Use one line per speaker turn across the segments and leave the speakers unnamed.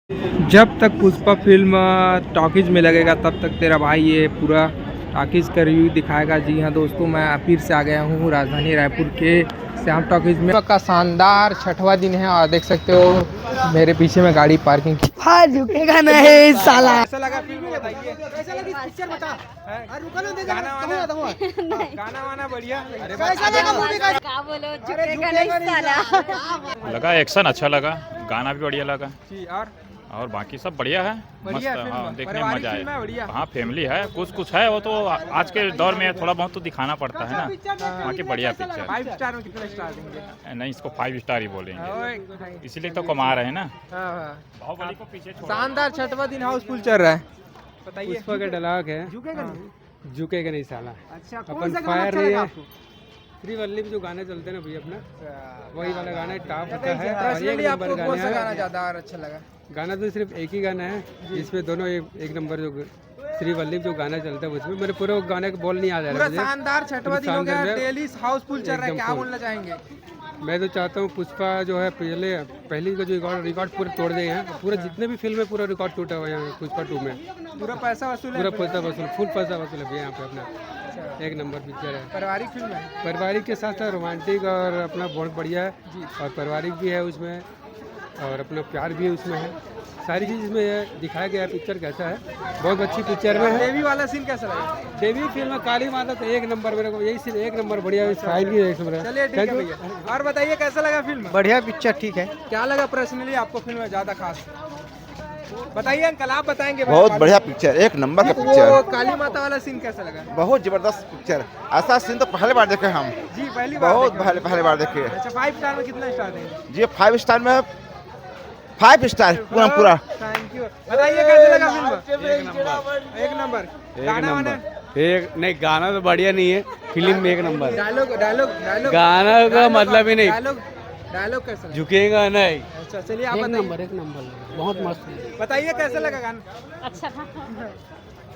जब तक Pushpa film talkies में लगेगा तब तक तेरा भाई ये पूरा टॉकीज का रिव्यू दिखाएगा। जी हाँ दोस्तों, मैं फिर से आ गया हूँ राजधानी रायपुर के श्याम टॉकीज में। का शानदार 6वां दिन है और देख सकते हो मेरे पीछे में गाड़ी पार्किंग की। हाँ झुकेगा नहीं साला। कैसा लगा फिल्म बताइए? कैसा लगी पिक्चर बता। गाना वाना बढ़िया।
लगा एक्शन अच्छा लगा, गाना भी बढ़िया लगा
जी।
और बाकी सब बढ़िया है,
बढ़िया
मस्त। हाँ, देखने में मजा
फिल्म है, बढ़िया।
आया। हाँ फैमिली है, कुछ है वो तो आज के दौर में थोड़ा बहुत तो दिखाना पड़ता है ना। बाकी बढ़िया पिक्चर।
5 स्टार में कितना स्टार देंगे?
नहीं, इसको 5 स्टार ही बोलेंगे,
ओए,
इसीलिए तो कमा रहे हैं ना।
हाँ।
बाहुबली को पीछे छोड़।
शानदार 6वां दिन हाउसफुल चल रहा है। बताइए।
पुष्पा का डायलॉग है, झुकेगा नहीं साला।
अच्छा,
अपन फायर नहीं है। श्रीवल्ली में जो गाने चलते हैं ना भैया अपना, वही वाला गाना टॉप होता है। और एक
पर्सनली आपको
नंबर
कौन सा गाना
गाना है।
ज्यादा और अच्छा लगा?
गाना तो सिर्फ एक ही गाना है जिसमें दोनों एक नंबर जो श्रीवल्ली जो गाना चलता है उसमें मेरे पूरे गाने का बोल नहीं आ जा
पूरा
रहा है।
शानदार 6वां दिन हो गया,
शानदार है।
डेली हाउसफुल चल रहा है।
एकदम
क्या
full।
बोलना चाहेंगे?
मैं तो चाहता हूँ पुष्पा जो है पहली का जो रिकॉर्ड पूरे तोड़ दिए हैं। पूरे जितने भी फिल्म है पूरा रिकॉर्ड टूटा हुआ है यहाँ पुष्पा 2 में।
पूरा पैसा वसूल है।
पूरा पैसा वसूल, फुल पैसा वसूल है भैया यहाँ पे अपना। एक नंबर पिक्चर है।
पारिवारिक फिल्म है।
पारिवारिक के साथ साथ रोमांटिक और अपना बहुत बढ़िया है। और पारिवारिक भी है उसमें और अपना प्यार भी है उसमें है। सारी चीज़ इसमें दिखाया गया। पिक्चर कैसा है, बहुत अच्छी पिक्चर में है।
देवी वाला सीन कैसा लगा?
देवी फिल्म में काली माता तो एक नंबर, मेरे को यही सीन एक नंबर बढ़िया। फाइल भी एक नंबर।
चलिए ठीक है भैया। और बताइए कैसा लगा फिल्म?
बढ़िया पिक्चर, ठीक है।
क्या लगा पर्सनली आपको फिल्म में ज्यादा खास? बताइए अंकल, आप बताएंगे।
बहुत बढ़िया पिक्चर, एक नंबर का
वो
पिक्चर।
काली माता वाला सीन कैसा लगा?
बहुत जबरदस्त पिक्चर। ऐसा सीन तो पहले बार देखे हम।
जी पहली बार
बहुत
देखा।
पहले बार देखे।
अच्छा, 5 स्टार में कितना स्टार देंगे?
जी 5 स्टार में 5 स्टार पूरा।
Thank you. बताइए कैसा लगा फिल्म? एक नंबर। गाना वाना?
एक नहीं, गाना तो बढ़िया नहीं है, फिल्म में एक नंबर।
डायलॉग
गाना का मतलब ही नहीं।
डायलॉग कैसा लगा?
झुकेगा नहीं।
अच्छा चलिए आप बताइए।
एक नंबर बहुत मस्त।
बताइए कैसा लगा गाना? अच्छा था।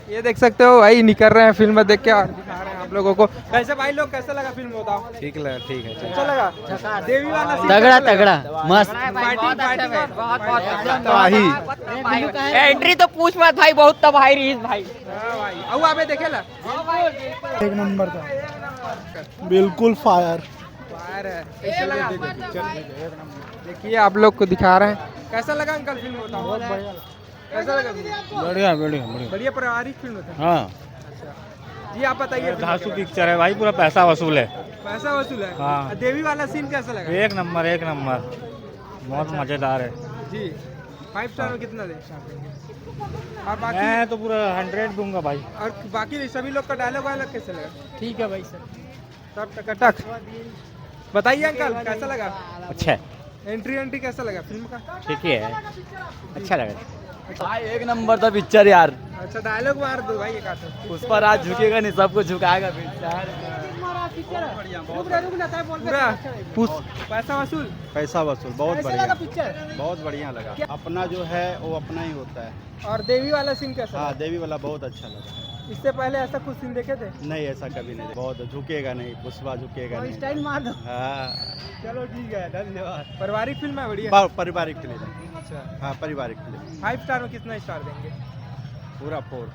ये देख सकते हो भाई निकल रहे हैं फिल्म देख के और दिखा रहे हैं आप लोगों को। कैसे भाई लोग, कैसा लगा फिल्म बताओ?
ठीक लगा, ठीक है।
अच्छा लगा? देवी वाला सीन
तगड़ा
कैसा लगा?
तगड़ा मस्त।
एंट्री तो पूछ मत भाई, बहुत तबाही रही भाई।
हाँ भाई, अब आबे देखेला?
एक नंबर का, बिल्कुल फायर।
फायर है। कैसा लगा? देखिए आप लोग को दिखा रहे हैं। कैसा लगा अंकल फिल्म बताओ? बहुत बढ़िया। कैसा लगा फिल्म?
बढ़िया बढ़िया बढ़िया।
बढ़िया पारिवारिक फिल्म था।
हाँ,
अच्छा जी, आप बताइए।
धांसू पिक्चर है भाई, पूरा पैसा वसूल है।
पैसा वसूल है।
हाँ।
देवी वाला सीन कैसा लगा?
एक नंबर, एक नंबर, बहुत मजेदार है।
जी 5 स्टार में कितना देंगे? और बाकी
मैं तो पूरा 100 दूंगा भाई।
और बाकी सभी लोग का डायलॉग वायलॉग कैसा लगा?
ठीक है भाई सर,
सब टकाटक। बताइए अंकल कैसा लगा?
अच्छा
एंट्री कैसा लगा फिल्म का?
ठीक ही है, अच्छा लगा
भाई एक नंबर था पिक्चर यार।
अच्छा डायलॉग मार दो भाई, एक आध।
पुष्पा राज झुकेगा नहीं, सबको झुकाएगा पिक्चर।
पूरा पैसा वसूल।
पैसा वसूल, बहुत बढ़िया पिक्चर, बहुत बढ़िया लगा। अपना जो है वो अपना ही होता है।
और देवी वाला सीन कैसा
हाँ,
लगा?
देवी वाला बहुत अच्छा लगा।
इससे पहले ऐसा कुछ सीन देखे थे?
नहीं, ऐसा कभी नहीं। बहुत झुकेगा नहीं, पुष्पा झुकेगा नहीं।
स्टाइल मार दो।
हाँ,
चलो ठीक है, धन्यवाद। पारिवारिक फिल्म है, बढ़िया।
पारिवारिक फिल्म है।
अच्छा,
हाँ, पारिवारिक फिल्म।
5 स्टार में कितना स्टार देंगे?
पूरा 4।